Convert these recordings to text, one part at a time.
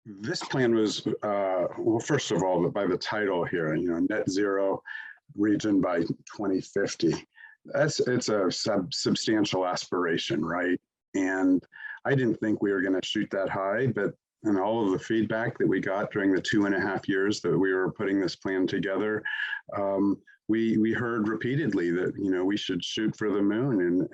This plan was, well, first of all, by the title here, net zero region by 2050. It's a substantial aspiration, right? And I didn't think we were going to shoot that high, but and all of the feedback that we got during the 2.5 years that we were putting this plan together, we heard repeatedly that we should shoot for the moon,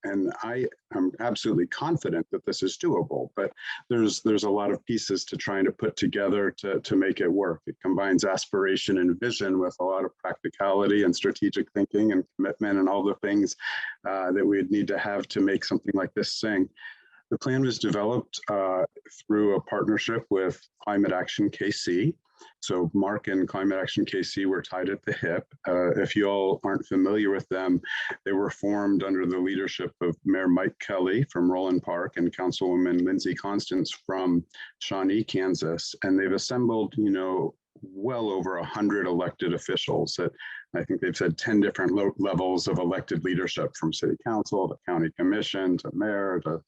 and I am absolutely confident that this is doable. But there's a lot of pieces to trying to put together to make it work. It combines aspiration and vision with a lot of practicality and strategic thinking and commitment and all the things that we'd need to have to make something like this sing. The plan was developed through a partnership with Climate Action KC. So Mark and Climate Action KC were tied at the hip. If you all aren't familiar with them, they were formed under the leadership of Mayor Mike Kelly from Roland Park and Councilwoman Lindsay Constance from Shawnee, Kansas. And they've assembled, well over 100 elected officials that I think they've said 10 different levels of elected leadership, from city council to county commission to mayor to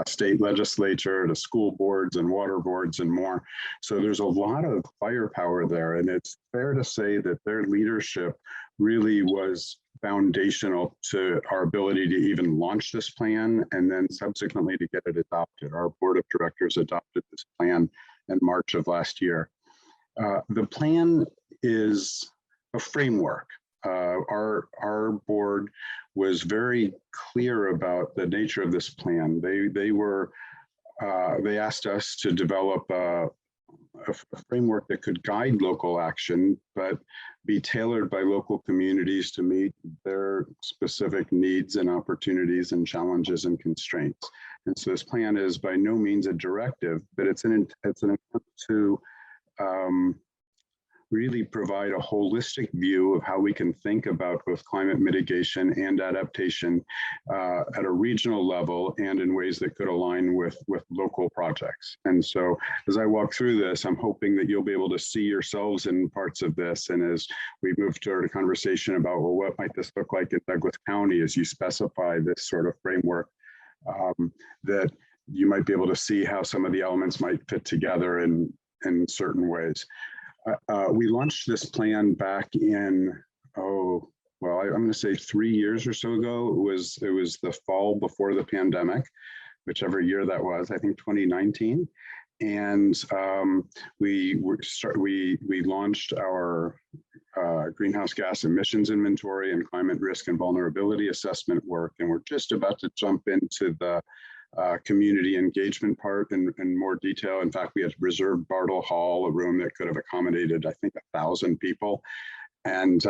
state legislature to school boards and water boards and more. So there's a lot of firepower there, and it's fair to say that their leadership really was foundational to our ability to even launch this plan and then subsequently to get it adopted. Our board of directors adopted this plan in March of last year. The plan is a framework. Our board was very clear about the nature of this plan. They asked us to develop a framework that could guide local action, but be tailored by local communities to meet their specific needs and opportunities and challenges and constraints. And so this plan is by no means a directive, but it's an attempt to really provide a holistic view of how we can think about both climate mitigation and adaptation at a regional level and in ways that could align with local projects. And so as I walk through this, I'm hoping that you'll be able to see yourselves in parts of this. And as we move toward a conversation about, well, what might this look like in Douglas County as you specify this sort of framework, that you might be able to see how some of the elements might fit together in certain ways. We launched this plan back in, I'm going to say 3 years or so ago. It was the fall before the pandemic, whichever year that was, I think 2019. And we launched our greenhouse gas emissions inventory and climate risk and vulnerability assessment work. And we're just about to jump into the community engagement part in more detail. In fact, we had reserved Bartle Hall, a room that could have accommodated, I think, 1,000 people. And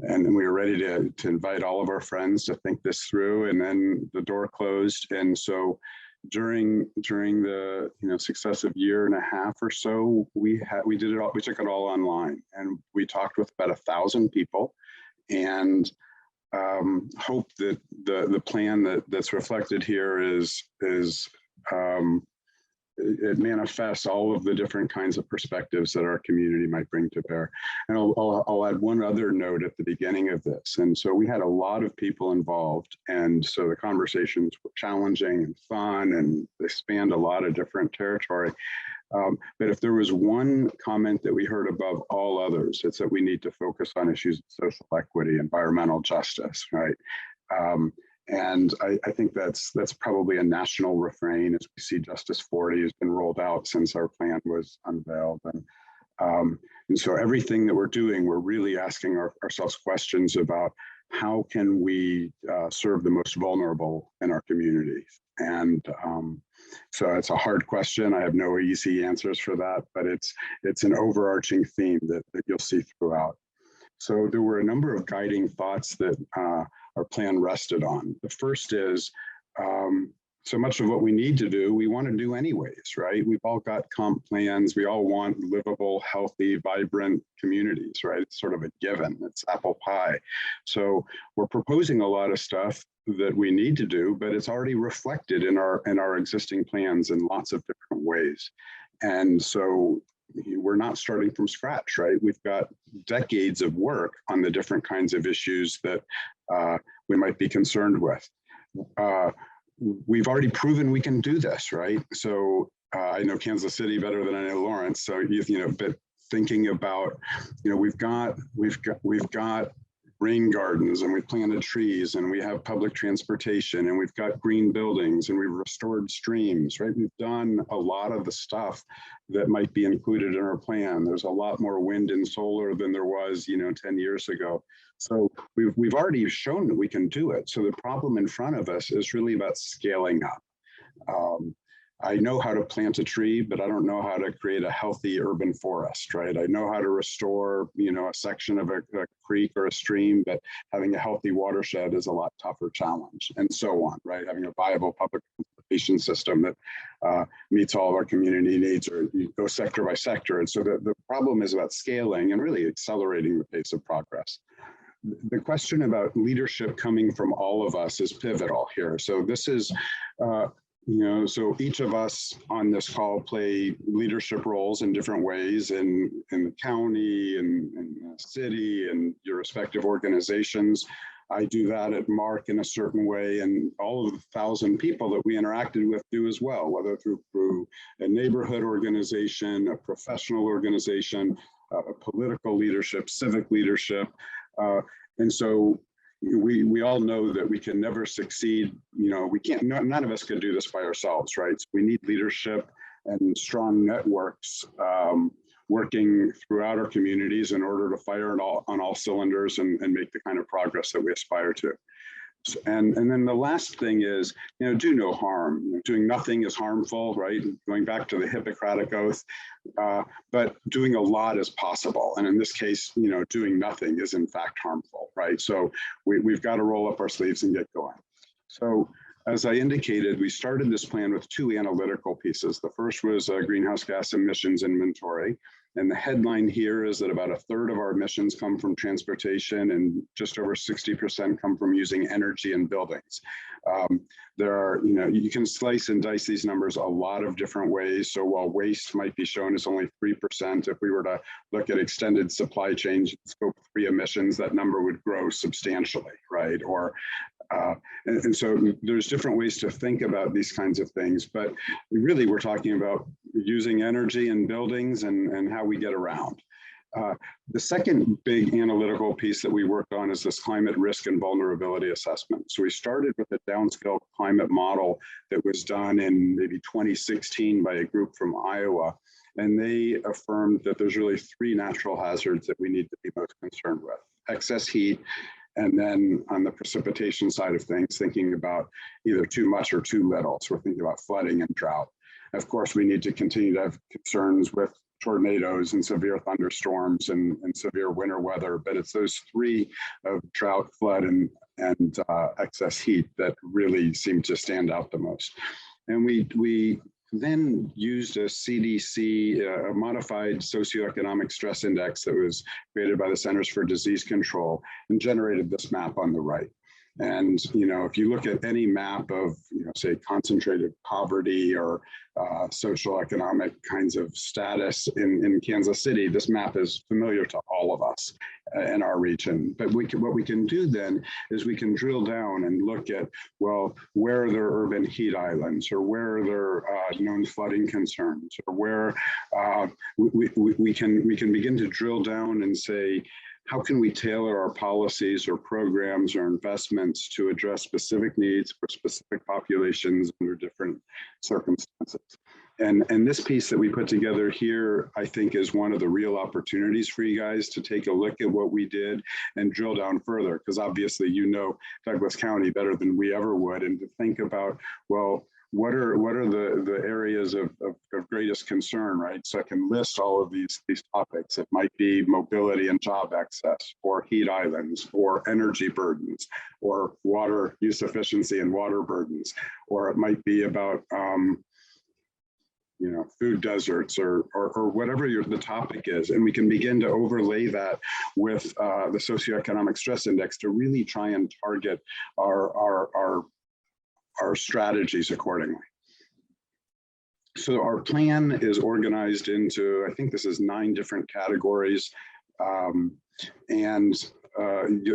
we were ready to invite all of our friends to think this through, and then the door closed. And so during the successive year and a half or so, we did it all. We took it all online, and we talked with about 1,000 people, and hope that the plan that's reflected here it manifests all of the different kinds of perspectives that our community might bring to bear. And I'll add one other note at the beginning of this. And so we had a lot of people involved, and so the conversations were challenging and fun, and they spanned a lot of different territory. But if there was one comment that we heard above all others, it's that we need to focus on issues of social equity, environmental justice, right? And I think that's probably a national refrain as we see Justice 40 has been rolled out since our plan was unveiled. And so everything that we're doing, we're really asking ourselves questions about how can we serve the most vulnerable in our communities. And so it's a hard question. I have no easy answers for that, but it's an overarching theme that you'll see throughout. So there were a number of guiding thoughts that our plan rested on. The first is, so much of what we need to do, we want to do anyways, right? We've all got comp plans. We all want livable, healthy, vibrant communities, right? It's sort of a given. It's apple pie. So we're proposing a lot of stuff that we need to do, but it's already reflected in our existing plans in lots of different ways. And so we're not starting from scratch, right? We've got decades of work on the different kinds of issues that we might be concerned with. We've already proven we can do this, right? So I know Kansas City better than I know Lawrence. So, but thinking about, we've got rain gardens, and we planted trees, and we have public transportation, and we've got green buildings, and we've restored streams, right? We've done a lot of the stuff that might be included in our plan. There's a lot more wind and solar than there was, 10 years ago. So we've already shown that we can do it. So the problem in front of us is really about scaling up. I know how to plant a tree, but I don't know how to create a healthy urban forest, right? I know how to restore, a section of a creek or a stream, but having a healthy watershed is a lot tougher challenge, and so on, right? Having a viable public transportation system that meets all of our community needs, or you go sector by sector. And so the problem is about scaling and really accelerating the pace of progress. The question about leadership coming from all of us is pivotal here. So this is, so each of us on this call play leadership roles in different ways in the county and the city and your respective organizations. I do that at Mark in a certain way, and all of the 1,000 people that we interacted with do as well, whether through a neighborhood organization, a professional organization, a political leadership, civic leadership. And so we all know that we can never succeed. We can't, none of us can do this by ourselves, right? So we need leadership and strong networks working throughout our communities in order to fire on all cylinders and make the kind of progress that we aspire to. And then the last thing is, do no harm. Doing nothing is harmful, right? Going back to the Hippocratic Oath, but doing a lot is possible. And in this case, doing nothing is in fact harmful, right? So we've got to roll up our sleeves and get going. So as I indicated, we started this plan with 2 analytical pieces. The first was a greenhouse gas emissions inventory. And the headline here is that about 1/3 of our emissions come from transportation, and just over 60% come from using energy in buildings. There are, you can slice and dice these numbers a lot of different ways. So while waste might be shown as only 3%, if we were to look at extended supply chains, scope 3 emissions, that number would grow substantially, right? Or and so there's different ways to think about these kinds of things, but really we're talking about using energy in buildings and how we get around. The second big analytical piece that we worked on is this climate risk and vulnerability assessment. So we started with a downscale climate model that was done in maybe 2016 by a group from Iowa. And they affirmed that there's really 3 natural hazards that we need to be most concerned with: excess heat, and then on the precipitation side of things, thinking about either too much or too little. So we're thinking about flooding and drought. Of course, we need to continue to have concerns with tornadoes and severe thunderstorms and severe winter weather, but it's those 3 of drought, flood, and excess heat that really seem to stand out the most. And we then used a CDC, a modified socioeconomic stress index that was created by the Centers for Disease Control, and generated this map on the right. And, if you look at any map of, say, concentrated poverty or social economic kinds of status in Kansas City, this map is familiar to all of us in our region. But what we can do then is we can drill down and look at, well, where are there urban heat islands, or where are there known flooding concerns, or where we can begin to drill down and say, how can we tailor our policies or programs or investments to address specific needs for specific populations under different circumstances? And this piece that we put together here, I think, is one of the real opportunities for you guys to take a look at what we did and drill down further, because obviously Douglas County better than we ever would, and to think about, well, what are the areas of greatest concern, right? So I can list all of these topics. It might be mobility and job access, or heat islands, or energy burdens, or water use efficiency and water burdens, or it might be about food deserts, or whatever the topic is. And we can begin to overlay that with the socioeconomic stress index to really try and target our strategies accordingly. So our plan is organized into, I think this is 9 different categories. And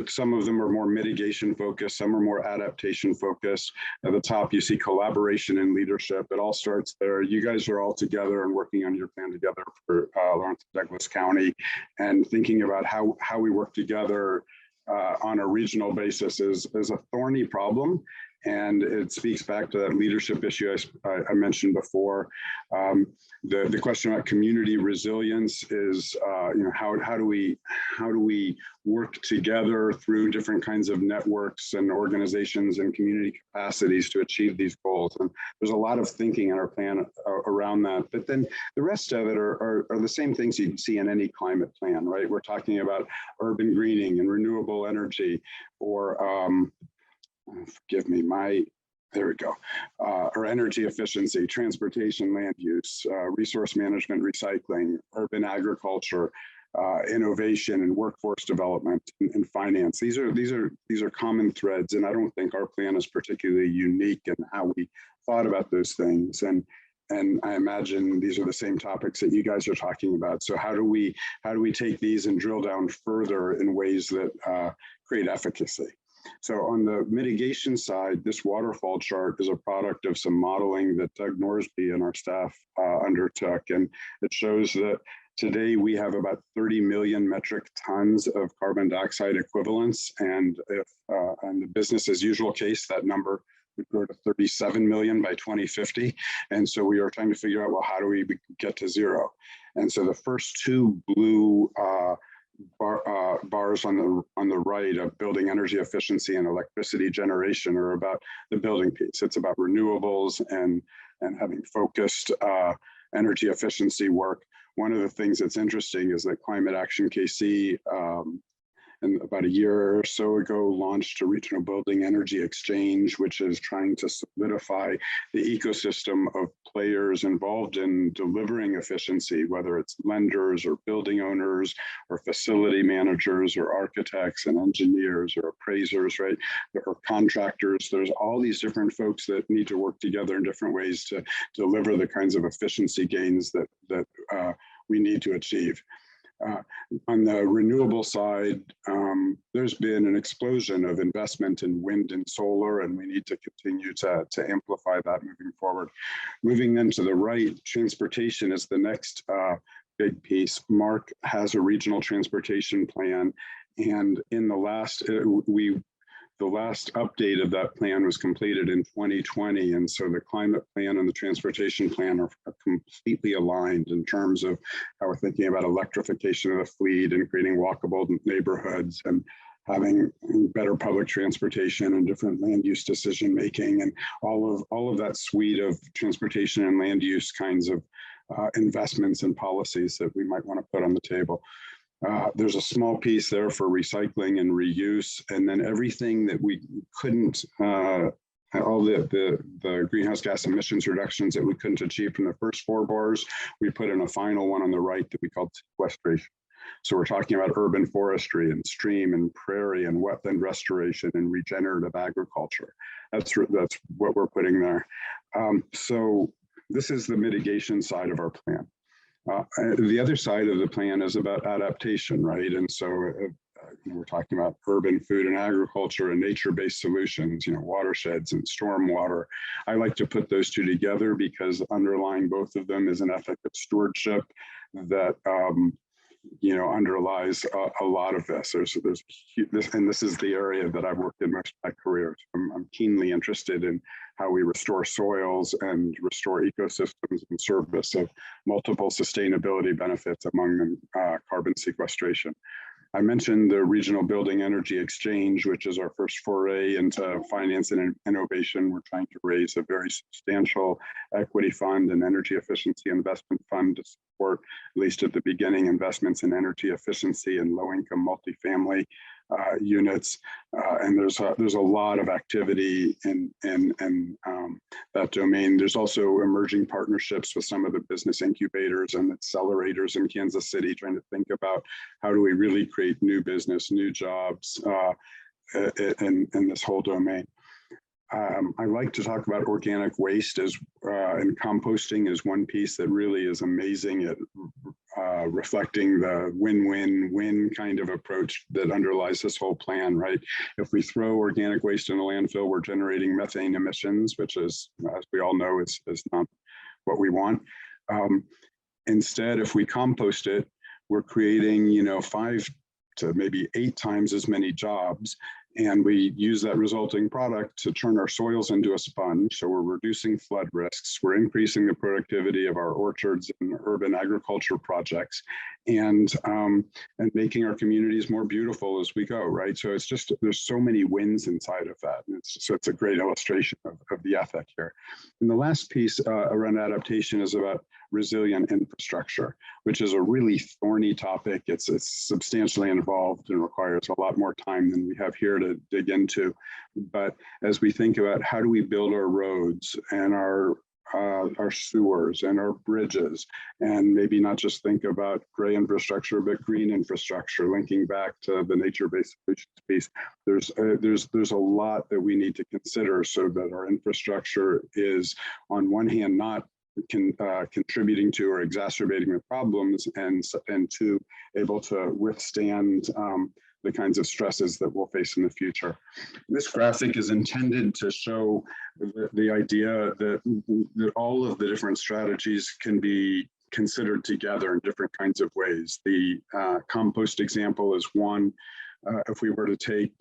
some of them are more mitigation focused, some are more adaptation focused. At the top, you see collaboration and leadership. It all starts there. You guys are all together and working on your plan together for Lawrence and Douglas County, and thinking about how we work together on a regional basis is a thorny problem. And it speaks back to that leadership issue I mentioned before. The question about community resilience is, how do we work together through different kinds of networks and organizations and community capacities to achieve these goals? And there's a lot of thinking in our plan around that. But then the rest of it are the same things you can see in any climate plan, right? We're talking about urban greening and renewable energy, or forgive me, there we go, or energy efficiency, transportation, land use, resource management, recycling, urban agriculture, innovation and workforce development, and finance. These are common threads, and I don't think our plan is particularly unique in how we thought about those things. And I imagine these are the same topics that you guys are talking about. So how do we take these and drill down further in ways that create efficacy? So on the mitigation side, this waterfall chart is a product of some modeling that Doug Norsby and our staff undertook. And it shows that today we have about 30 million metric tons of carbon dioxide equivalents. And if in the business as usual case, that number would grow to 37 million by 2050. And so we are trying to figure out, well, how do we get to zero? And so the first two blue bars on the right of building energy efficiency and electricity generation are about the building piece. It's about renewables and having focused energy efficiency work. One of the things that's interesting is that Climate Action KC and about a year or so ago launched a regional building energy exchange, which is trying to solidify the ecosystem of players involved in delivering efficiency, whether it's lenders or building owners or facility managers or architects and engineers or appraisers, right? Or contractors. There's all these different folks that need to work together in different ways to deliver the kinds of efficiency gains that we need to achieve. On the renewable side, there's been an explosion of investment in wind and solar, and we need to continue to amplify that moving forward. Moving then to the right, transportation is the next big piece. Mark has a regional transportation plan, and in the last update of that plan was completed in 2020. And so the climate plan and the transportation plan are completely aligned in terms of how we're thinking about electrification of the fleet and creating walkable neighborhoods and having better public transportation and different land use decision making, and all of that suite of transportation and land use kinds of investments and policies that we might want to put on the table. There's a small piece there for recycling and reuse, and then everything that we couldn't, all the greenhouse gas emissions reductions that we couldn't achieve from the first four bars, we put in a final one on the right that we called sequestration. So we're talking about urban forestry and stream and prairie and wetland restoration and regenerative agriculture. That's what we're putting there. So this is the mitigation side of our plan. The other side of the plan is about adaptation, right? And so we're talking about urban food and agriculture and nature-based solutions, watersheds and stormwater. I like to put those two together because underlying both of them is an ethic of stewardship that underlies a lot of this. This is the area that I've worked in most of my career. I'm keenly interested in how we restore soils and restore ecosystems in service of multiple sustainability benefits, among them carbon sequestration. I mentioned the Regional Building Energy Exchange, which is our first foray into finance and innovation. We're trying to raise a very substantial equity fund and energy efficiency investment fund to support, at least at the beginning, investments in energy efficiency and low-income multifamily units. And there's a lot of activity in that domain. There's also emerging partnerships with some of the business incubators and accelerators in Kansas City, trying to think about how do we really create new business, new jobs in this whole domain. I like to talk about organic waste and composting is one piece that really is amazing at reflecting the win-win-win kind of approach that underlies this whole plan, right? If we throw organic waste in a landfill, we're generating methane emissions, which is, as we all know, is not what we want. Instead, if we compost it, we're creating, 5 to maybe 8 times as many jobs. And we use that resulting product to turn our soils into a sponge. So we're reducing flood risks. We're increasing the productivity of our orchards and urban agriculture projects, and making our communities more beautiful as we go, right? So it's just, there's so many wins inside of that. And so it's a great illustration of the ethic here. And the last piece around adaptation is about resilient infrastructure, which is a really thorny topic. It's substantially involved and requires a lot more time than we have here to dig into. But as we think about how do we build our roads and our sewers and our bridges, and maybe not just think about gray infrastructure, but green infrastructure, linking back to the nature-based solutions piece, there's a lot that we need to consider so that our infrastructure is, on one hand, not contributing to or exacerbating the problems, and 2, able to withstand the kinds of stresses that we'll face in the future. This graphic is intended to show the idea that all of the different strategies can be considered together in different kinds of ways. The compost example is one. If we were to take,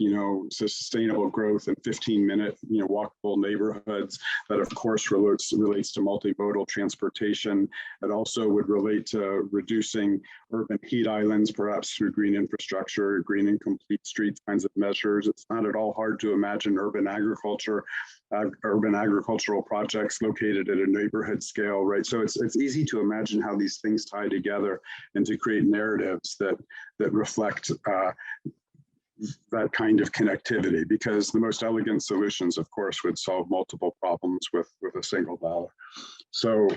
sustainable growth in 15-minute, walkable neighborhoods, that of course relates to multimodal transportation. It also would relate to reducing urban heat islands, perhaps through green infrastructure, green and complete streets kinds of measures. It's not at all hard to imagine urban agricultural projects located at a neighborhood scale, right? So it's easy to imagine how these things tie together and to create narratives that reflect that kind of connectivity, because the most elegant solutions, of course, would solve multiple problems with a single dollar. So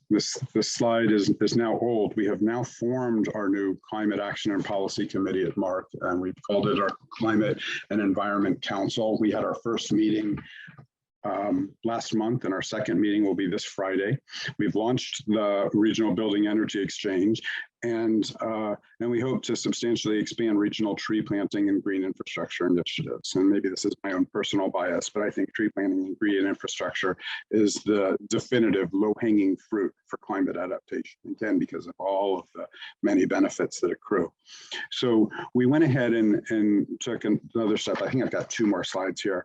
this slide is now old. We have now formed our new Climate Action and Policy Committee at MARC, and we've called it our Climate and Environment Council. We had our first meeting last month, and our second meeting will be this Friday. We've launched the Regional Building Energy Exchange, and we hope to substantially expand regional tree planting and green infrastructure initiatives. And maybe this is my own personal bias, but I think tree planting and green infrastructure is the definitive low-hanging fruit for climate adaptation, again, because of all of the many benefits that accrue. So we went ahead and took another step. I think I've got 2 more slides here,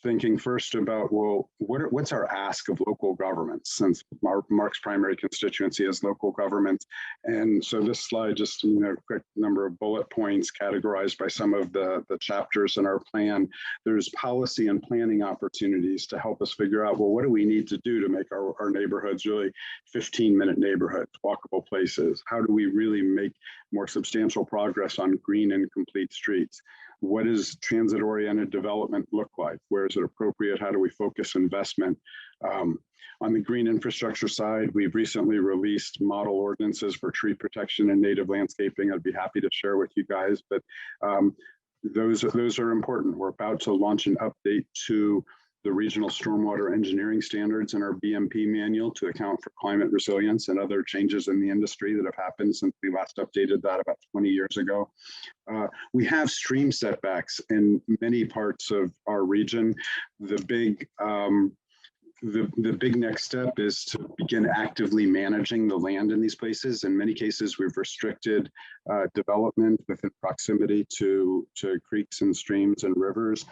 thinking first about, well, what's our ask of local governments, since Mark's primary constituency is local government. And so this slide, just quick number of bullet points categorized by some of the chapters in our plan. There's policy and planning opportunities to help us figure out, well, what do we need to do to make our neighborhoods really 15-minute neighborhoods, walkable places? How do we really make more substantial progress on green and complete streets? What does transit-oriented development look like? Where is it appropriate? How do we focus investment? On the green infrastructure side, we've recently released model ordinances for tree protection and native landscaping. I'd be happy to share with you guys, but those are important. We're about to launch an update to the regional stormwater engineering standards in our BMP manual to account for climate resilience and other changes in the industry that have happened since we last updated that about 20 years ago. We have stream setbacks in many parts of our region. The big next step is to begin actively managing the land in these places. In many cases, we've restricted development within proximity to creeks and streams and rivers,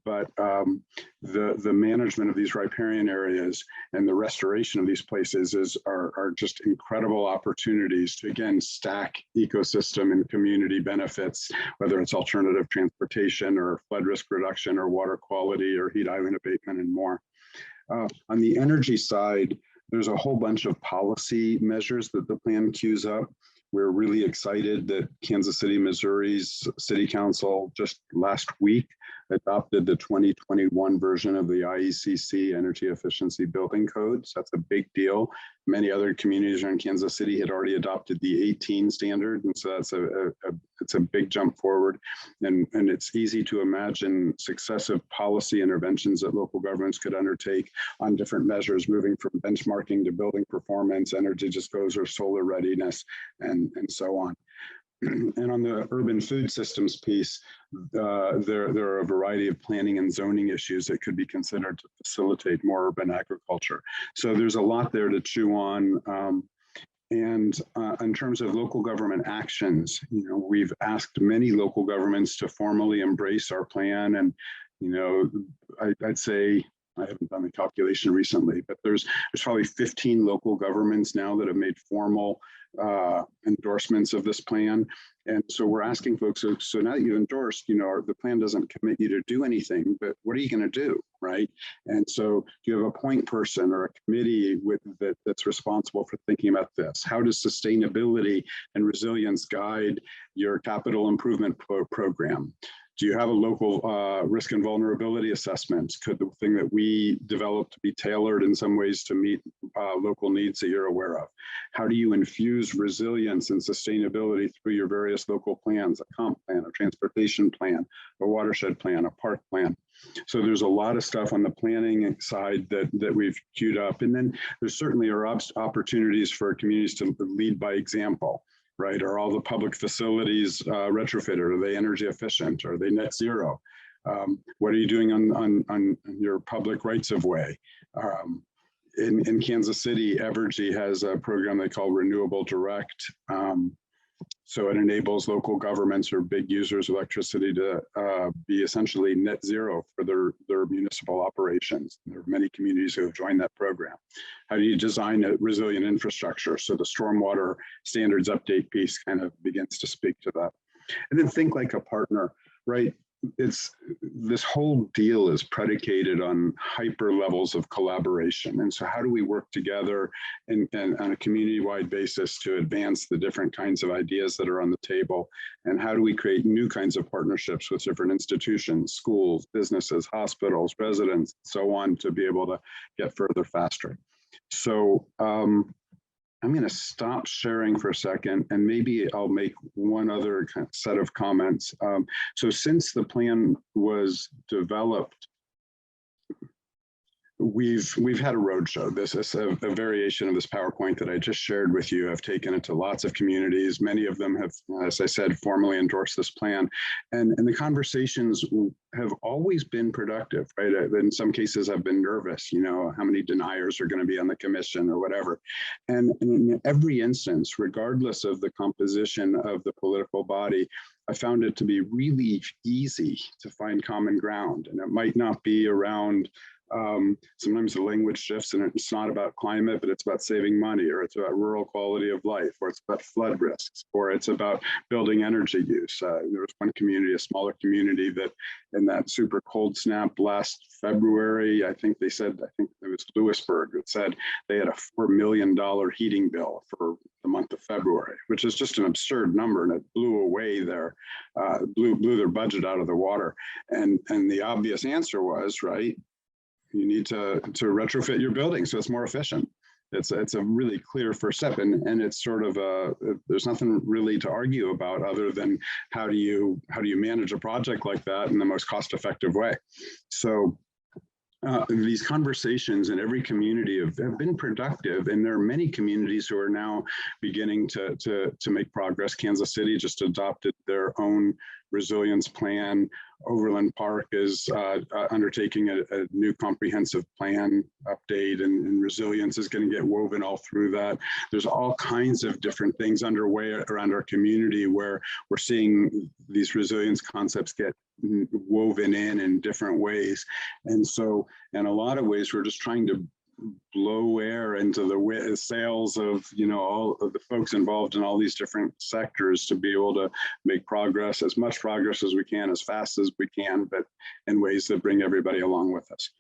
but the management of these riparian areas and the restoration of these places are just incredible opportunities to, again, stack ecosystem and community benefits, whether it's alternative transportation or flood risk reduction or water quality or heat island abatement and more. On the energy side, there's a whole bunch of policy measures that the plan queues up. We're really excited that Kansas City, Missouri's City Council just last week adopted the 2021 version of the IECC Energy Efficiency Building Code. So that's a big deal. Many other communities around Kansas City had already adopted the 18 standard, and so that's it's a big jump forward, and it's easy to imagine successive policy interventions that local governments could undertake on different measures, moving from benchmarking to building performance, energy disclosure, solar readiness, and so on. And on the urban food systems piece, there are a variety of planning and zoning issues that could be considered to facilitate more urban agriculture. So there's a lot there to chew on. And in terms of local government actions, we've asked many local governments to formally embrace our plan. And, I'd say, I haven't done the calculation recently, but there's probably 15 local governments now that have made formal endorsements of this plan. And so we're asking folks, so now that you've endorsed, the plan doesn't commit you to do anything, but what are you going to do, right? And so you have a point person or a committee that's responsible for thinking about this. How does sustainability and resilience guide your capital improvement program? Do you have a local risk and vulnerability assessment? Could the thing that we developed be tailored in some ways to meet local needs that you're aware of? How do you infuse resilience and sustainability through your various local plans, a comp plan, a transportation plan, a watershed plan, a park plan? So there's a lot of stuff on the planning side that we've queued up. And then there certainly are opportunities for communities to lead by example. Right? Are all the public facilities retrofitted? Are they energy efficient? Are they net zero? What are you doing on your public rights of way? In Kansas City, Evergy has a program they call Renewable Direct. So it enables local governments or big users of electricity to be essentially net zero for their municipal operations. There are many communities who have joined that program. How do you design a resilient infrastructure? So the stormwater standards update piece kind of begins to speak to that. And then think like a partner, right? This whole deal is predicated on hyper levels of collaboration. And so how do we work together and on a community-wide basis to advance the different kinds of ideas that are on the table? And how do we create new kinds of partnerships with different institutions, schools, businesses, hospitals, residents, so on, to be able to get further faster? So I'm going to stop sharing for a second, and maybe I'll make one other set of comments. So since the plan was developed, we've had a roadshow. This is a variation of this PowerPoint that I just shared with you. I've taken it to lots of communities. Many of them have, as I said, formally endorsed this plan. And the conversations have always been productive, right? In some cases, I've been nervous, how many deniers are going to be on the commission or whatever. And in every instance, regardless of the composition of the political body, I found it to be really easy to find common ground. And it might not be around sometimes the language shifts and it's not about climate, but it's about saving money, or it's about rural quality of life, or it's about flood risks, or it's about building energy use. There was one community, a smaller community, that in that super cold snap last February, I think it was Lewisburg, that said they had a $4 million heating bill for the month of February, which is just an absurd number, and it blew away blew their budget out of the water. And the obvious answer was, right, you need to retrofit your building so it's more efficient. It's a really clear first step, and it's sort of there's nothing really to argue about other than how do you manage a project like that in the most cost-effective way. So these conversations in every community have been productive, and there are many communities who are now beginning to make progress. Kansas City just adopted their own resilience plan. Overland Park is undertaking a new comprehensive plan update, and resilience is going to get woven all through that. There's all kinds of different things underway around our community where we're seeing these resilience concepts get woven in different ways. And so in a lot of ways, we're just trying to blow air into the sails of all of the folks involved in all these different sectors to be able to make progress, as much progress as we can, as fast as we can, but in ways that bring everybody along with us.